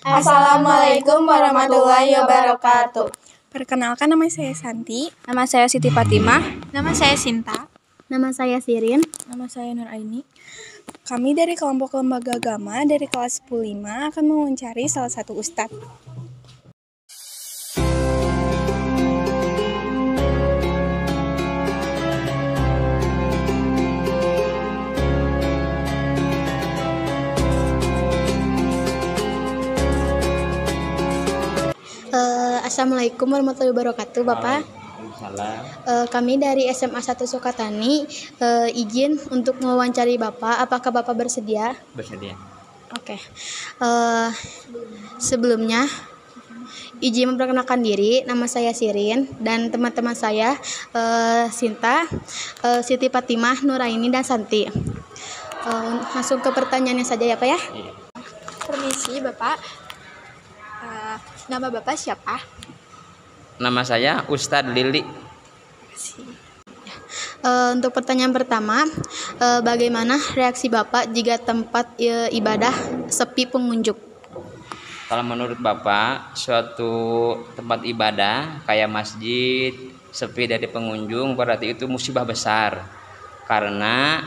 Assalamualaikum warahmatullahi wabarakatuh. Perkenalkan, nama saya Santi. Nama saya Siti Fatimah. Nama saya Sinta. Nama saya Sirin. Nama saya Nuraini. Kami dari kelompok lembaga agama dari kelas 10-5 akan mewawancari salah satu ustadz. Assalamualaikum warahmatullahi wabarakatuh, Bapak. Kami dari SMA 1 Sukatani izin untuk mewawancari Bapak. Apakah Bapak bersedia? Bersedia. Oke. Sebelumnya izin memperkenalkan diri. Nama saya Sirin dan teman-teman saya Sinta, Siti Fatimah, Nuraini, dan Santi. Langsung ke pertanyaannya saja ya, Pak ya. Permisi Bapak. Nama Bapak siapa? Nama saya Ustadz Lili. Untuk pertanyaan pertama, bagaimana reaksi Bapak jika tempat ibadah sepi pengunjung? Kalau menurut Bapak, suatu tempat ibadah kayak masjid sepi dari pengunjung berarti itu musibah besar. Karena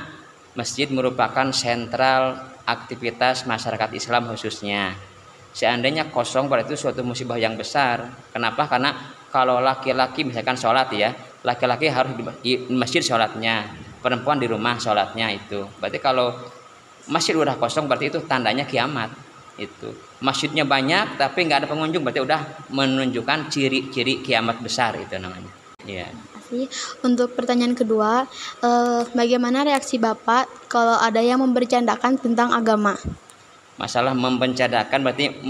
masjid merupakan sentral aktivitas masyarakat Islam khususnya. Seandainya kosong berarti itu suatu musibah yang besar. Kenapa? Karena kalau laki-laki misalkan sholat ya, laki-laki harus di masjid sholatnya, perempuan di rumah sholatnya itu. Berarti kalau masjid udah kosong berarti itu tandanya kiamat. Itu masjidnya banyak tapi nggak ada pengunjung berarti udah menunjukkan ciri-ciri kiamat besar itu namanya. Ya. Untuk pertanyaan kedua, bagaimana reaksi Bapak kalau ada yang membercandakan tentang agama? Masalah membencadakan berarti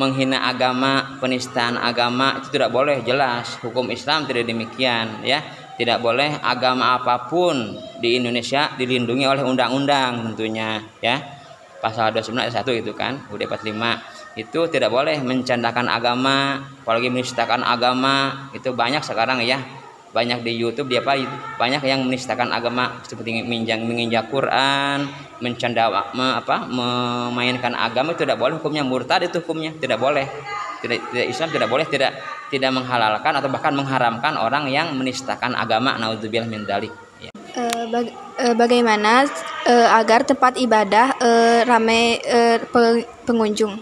menghina agama, penistaan agama itu tidak boleh, jelas hukum Islam tidak demikian ya. Tidak boleh agama apapun di Indonesia dilindungi oleh undang-undang tentunya ya. Pasal 29 ayat 1 itu kan, UUD 45 itu tidak boleh mencandakan agama, apalagi menistakan agama. Itu banyak sekarang ya. Banyak di YouTube banyak yang menistakan agama seperti menginjak Quran, memainkan agama. Itu tidak boleh, hukumnya murtad, itu hukumnya tidak boleh. Islam tidak boleh tidak menghalalkan atau bahkan mengharamkan orang yang menistakan agama. Naudzubillah min dzalik. Ya. Bagaimana agar tempat ibadah ramai pengunjung?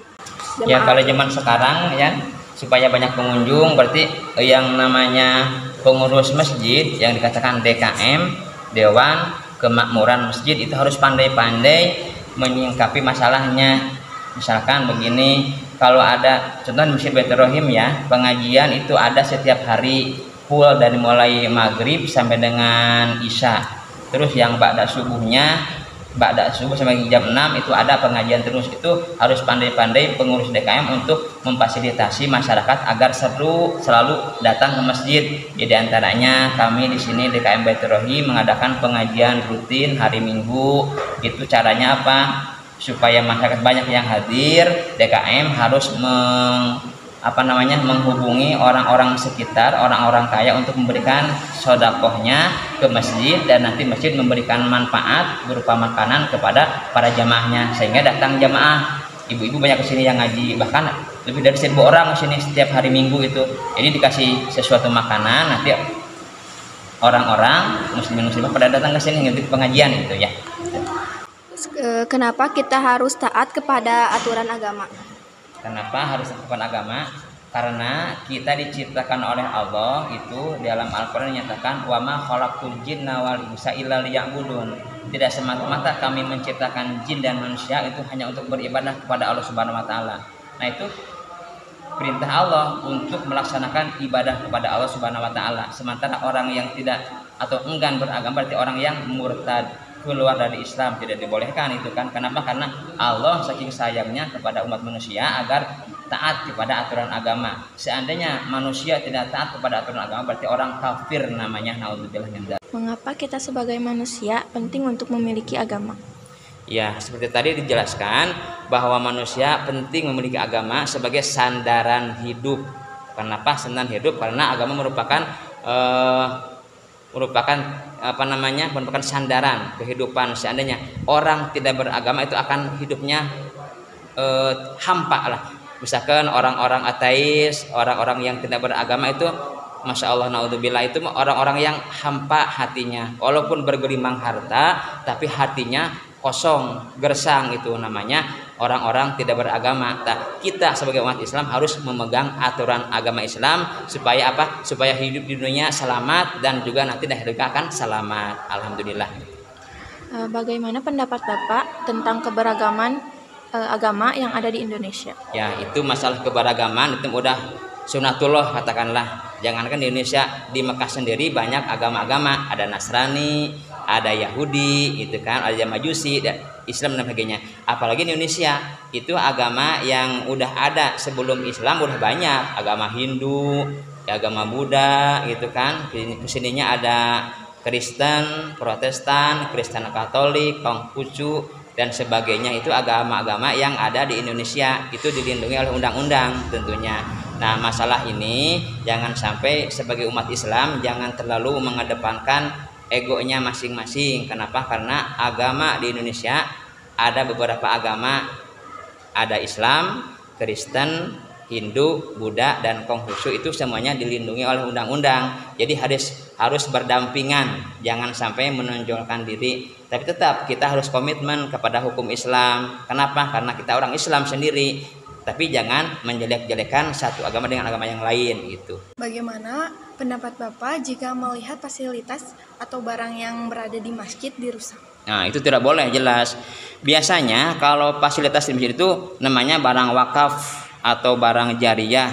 Ya kalau zaman sekarang ya, supaya banyak pengunjung berarti yang namanya pengurus masjid yang dikatakan DKM, Dewan Kemakmuran Masjid, itu harus pandai-pandai menyingkapi masalahnya. Misalkan begini, kalau ada contoh di Masjid Baitur Rahim ya, pengajian itu ada setiap hari full dari mulai maghrib sampai dengan isya. Terus yang ba'da subuh sampai jam 6 itu ada pengajian terus. Itu harus pandai-pandai pengurus DKM untuk memfasilitasi masyarakat agar selalu datang ke masjid. Jadi antaranya kami di sini DKM Baitur Rahim mengadakan pengajian rutin hari Minggu. Itu caranya apa? Supaya masyarakat banyak yang hadir, DKM harus menghubungi orang-orang sekitar, orang-orang kaya untuk memberikan sodakohnya ke masjid, dan nanti masjid memberikan manfaat berupa makanan kepada para jamaahnya, sehingga datang jamaah. Ibu-ibu banyak kesini yang ngaji, bahkan lebih dari 1.000 orang kesini setiap hari Minggu itu. Jadi dikasih sesuatu makanan, nanti orang-orang muslimin-muslimah pada datang ke sini ngikutin pengajian itu ya. Kenapa kita harus taat kepada aturan agama? Kenapa harus taat kepada agama? Karena kita diciptakan oleh Allah itu dalam Al-Quran menyatakan wa ma khalaqtul jinna wal insa illa liya'budun. Tidak semata-mata kami menciptakan jin dan manusia itu hanya untuk beribadah kepada Allah Subhanahu wa taala. Nah, itu perintah Allah untuk melaksanakan ibadah kepada Allah Subhanahu wa taala. Sementara orang yang tidak atau enggan beragama berarti orang yang murtad, keluar dari Islam, tidak dibolehkan itu kan. Kenapa? Karena Allah saking sayangnya kepada umat manusia agar taat kepada aturan agama. Seandainya manusia tidak taat kepada aturan agama berarti orang kafir namanya. Naudzubillah min dzalik. Mengapa kita sebagai manusia penting untuk memiliki agama? Ya, seperti tadi dijelaskan bahwa manusia penting memiliki agama sebagai sandaran hidup. Kenapa sandaran hidup? Karena agama merupakan merupakan sandaran kehidupan. Seandainya orang tidak beragama itu akan hidupnya hampa lah. Misalkan orang-orang ateis, orang-orang yang tidak beragama itu, masya Allah, naudzubillah, itu orang-orang yang hampa hatinya, walaupun bergelimang harta tapi hatinya kosong, gersang, itu namanya orang-orang tidak beragama. Kita sebagai umat Islam harus memegang aturan agama Islam supaya apa? Supaya hidup di dunia selamat dan juga nanti di akhirat akan selamat. Alhamdulillah. Bagaimana pendapat Bapak tentang keberagaman agama yang ada di Indonesia? Ya, itu masalah keberagaman itu udah sunatullah, katakanlah. Jangankan di Indonesia, di Mekah sendiri banyak agama-agama, ada Nasrani, ada Yahudi, itu kan, ada Majusi, ada Islam dan sebagainya. Apalagi di Indonesia itu agama yang udah ada sebelum Islam udah banyak, agama Hindu, agama Buddha, gitu kan. Kesininya ada Kristen, Protestan, Kristen Katolik, Konghucu dan sebagainya. Itu agama-agama yang ada di Indonesia, itu dilindungi oleh undang-undang tentunya. Nah, masalah ini jangan sampai sebagai umat Islam jangan terlalu mengedepankan egonya masing-masing. Kenapa? Karena agama di Indonesia ada beberapa agama, ada Islam, Kristen, Hindu, Buddha dan Konghucu, itu semuanya dilindungi oleh undang-undang. Jadi harus berdampingan, jangan sampai menonjolkan diri. Tapi tetap kita harus komitmen kepada hukum Islam. Kenapa? Karena kita orang Islam sendiri. Tapi jangan menjelek-jelekan satu agama dengan agama yang lain gitu. Bagaimana pendapat Bapak jika melihat fasilitas atau barang yang berada di masjid dirusak? Nah, itu tidak boleh, jelas. Biasanya kalau fasilitas di masjid itu namanya barang wakaf atau barang jariyah,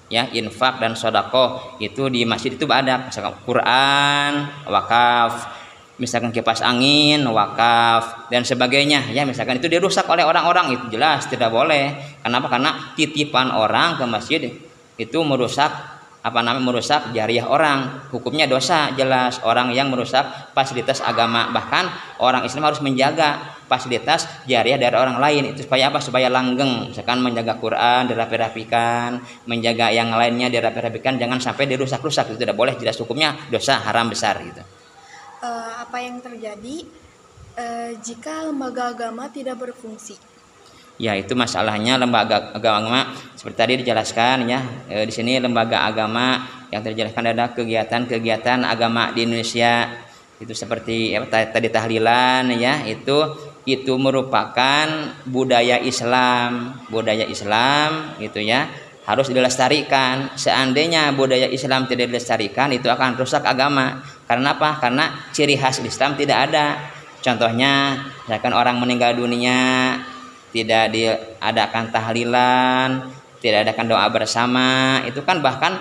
ya, infak dan sodako. Itu di masjid itu ada, misalkan Quran wakaf, misalkan kipas angin wakaf dan sebagainya, ya, misalkan itu dirusak oleh orang-orang, itu jelas tidak boleh. Kenapa? Karena titipan orang ke masjid itu merusak merusak jariah orang, hukumnya dosa, jelas. Orang yang merusak fasilitas agama, bahkan orang Islam harus menjaga fasilitas jariah dari orang lain itu supaya apa? Supaya langgeng. Misalkan menjaga Quran dirapi-rapikan, menjaga yang lainnya dirapi-rapikan, jangan sampai dirusak-rusak, itu tidak boleh, jelas hukumnya dosa, haram besar gitu. Apa yang terjadi jika lembaga agama tidak berfungsi? Ya, itu masalahnya lembaga agama seperti tadi dijelaskan, ya. Di sini lembaga agama yang terjelaskan ada kegiatan-kegiatan agama di Indonesia itu seperti tadi tahlilan, ya, itu merupakan budaya Islam gitu, ya, harus dilestarikan. Seandainya budaya Islam tidak dilestarikan, itu akan rusak agama. Karena apa? Karena ciri khas Islam tidak ada. Contohnya, misalkan orang meninggal dunia tidak diadakan tahlilan, tidak adakan doa bersama, itu kan bahkan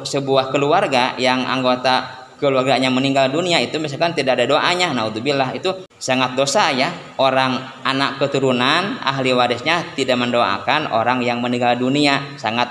sebuah keluarga yang anggota keluarganya meninggal dunia itu misalkan tidak ada doanya, naudzubillah, itu sangat dosa, ya. Orang anak keturunan ahli warisnya tidak mendoakan orang yang meninggal dunia, sangat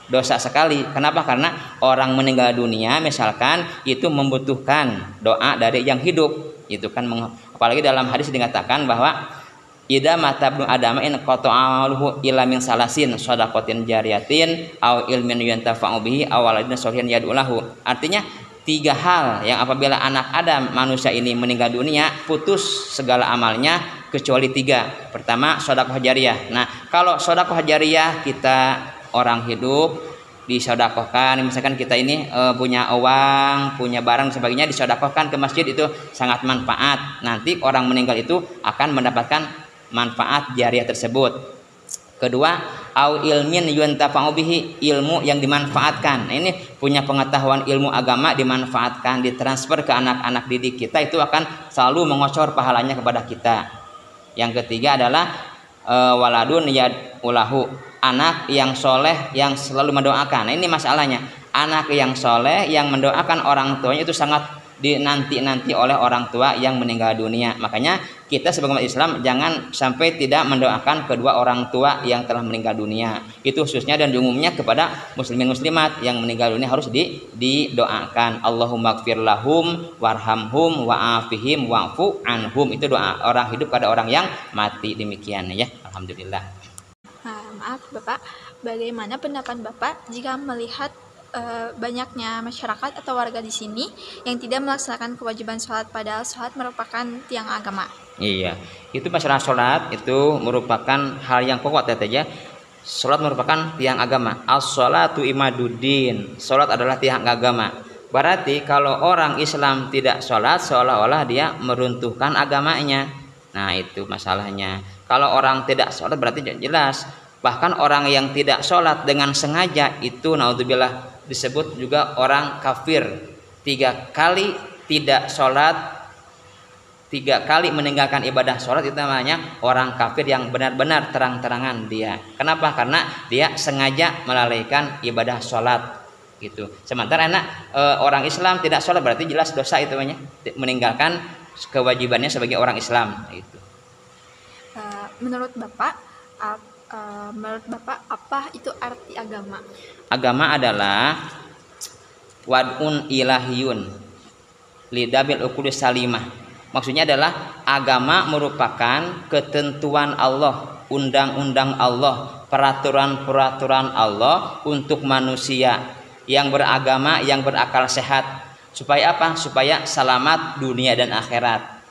dosa sekali. Kenapa? Karena orang meninggal dunia misalkan itu membutuhkan doa dari yang hidup, itu kan. Apalagi dalam hadis dikatakan bahwa idza mata ibnu adama in qata'aluhu illa min salasin shadaqatin jariyatin aw ilmin yantafa'u bihi aw waladin sholihin yad'u lahu. Artinya 3 hal yang apabila anak Adam manusia ini meninggal dunia putus segala amalnya kecuali 3. Pertama, sedekah jariyah. Nah, kalau sedekah jariyah kita orang hidup disedekahkan, misalkan kita ini punya uang, punya barang sebagainya, disedekahkan ke masjid, itu sangat manfaat. Nanti orang meninggal itu akan mendapatkan manfaat jariyah tersebut. Kedua, au ilmin yuntafa'u bihi, ilmu yang dimanfaatkan. Nah, ini punya pengetahuan ilmu agama dimanfaatkan, ditransfer ke anak-anak didik kita, itu akan selalu mengocor pahalanya kepada kita. Yang ketiga adalah waladun yad'ulahu, anak yang soleh yang selalu mendoakan. Nah, ini masalahnya, anak yang soleh yang mendoakan orang tuanya itu sangat dinanti-nanti oleh orang tua yang meninggal dunia. Makanya kita sebagai umat Islam jangan sampai tidak mendoakan kedua orang tua yang telah meninggal dunia. Itu khususnya dan umumnya kepada muslimin muslimat yang meninggal dunia harus didoakan. Allahumma gfir lahum warhamhum wa'afihim wa'fu anhum. Itu doa orang hidup pada orang yang mati. Demikian, ya. Alhamdulillah. Maaf Bapak, bagaimana pendapat Bapak jika melihat banyaknya masyarakat atau warga di sini yang tidak melaksanakan kewajiban sholat, padahal sholat merupakan tiang agama. Iya, itu masalah sholat itu merupakan hal yang pokok ya. Sholat merupakan tiang agama. As-sholatu imaduddin. Sholat adalah tiang agama. Berarti kalau orang Islam tidak sholat, seolah-olah dia meruntuhkan agamanya. Nah itu masalahnya. Kalau orang tidak sholat berarti jelas. Bahkan orang yang tidak sholat dengan sengaja itu naudzubillah disebut juga orang kafir. 3 kali tidak sholat, 3 kali meninggalkan ibadah sholat itu namanya orang kafir yang benar-benar terang-terangan dia. Kenapa? Karena dia sengaja melalaikan ibadah sholat gitu. Sementara orang Islam tidak sholat berarti jelas dosa itu meninggalkan kewajibannya sebagai orang Islam itu. Menurut Bapak apa itu arti agama? Agama adalah wad'un ilahiyun lidabil uqudi salimah. Maksudnya adalah agama merupakan ketentuan Allah, undang-undang Allah, peraturan-peraturan Allah untuk manusia yang beragama, yang berakal sehat. Supaya apa? Supaya selamat dunia dan akhirat.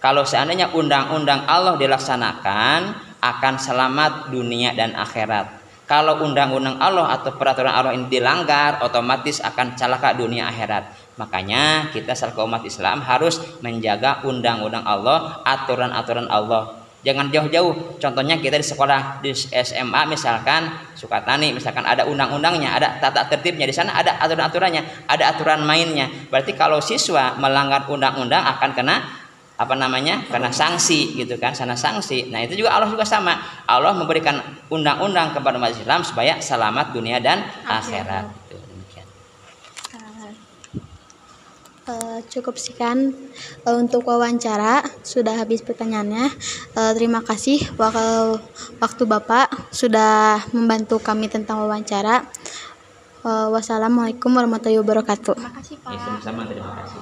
Kalau seandainya undang-undang Allah dilaksanakan, akan selamat dunia dan akhirat. Kalau undang-undang Allah atau peraturan Allah ini dilanggar, otomatis akan celaka dunia akhirat. Makanya kita selaku umat Islam harus menjaga undang-undang Allah, aturan-aturan Allah. Jangan jauh-jauh. Contohnya kita di sekolah di SMA misalkan Sukatani, misalkan ada undang-undangnya, ada tata tertibnya, di sana ada aturan-aturannya, ada aturan mainnya. Berarti kalau siswa melanggar undang-undang akan kena kena sanksi gitu kan, sana sanksi. Nah itu juga Allah juga sama. Allah memberikan undang-undang kepada umat Islam supaya selamat dunia dan akhirat. Demikian. Cukup sekian untuk wawancara, sudah habis pertanyaannya. Terima kasih waktu Bapak sudah membantu kami tentang wawancara. Wassalamualaikum warahmatullahi wabarakatuh. Terima kasih Pak. Ya, sama-sama, terima kasih.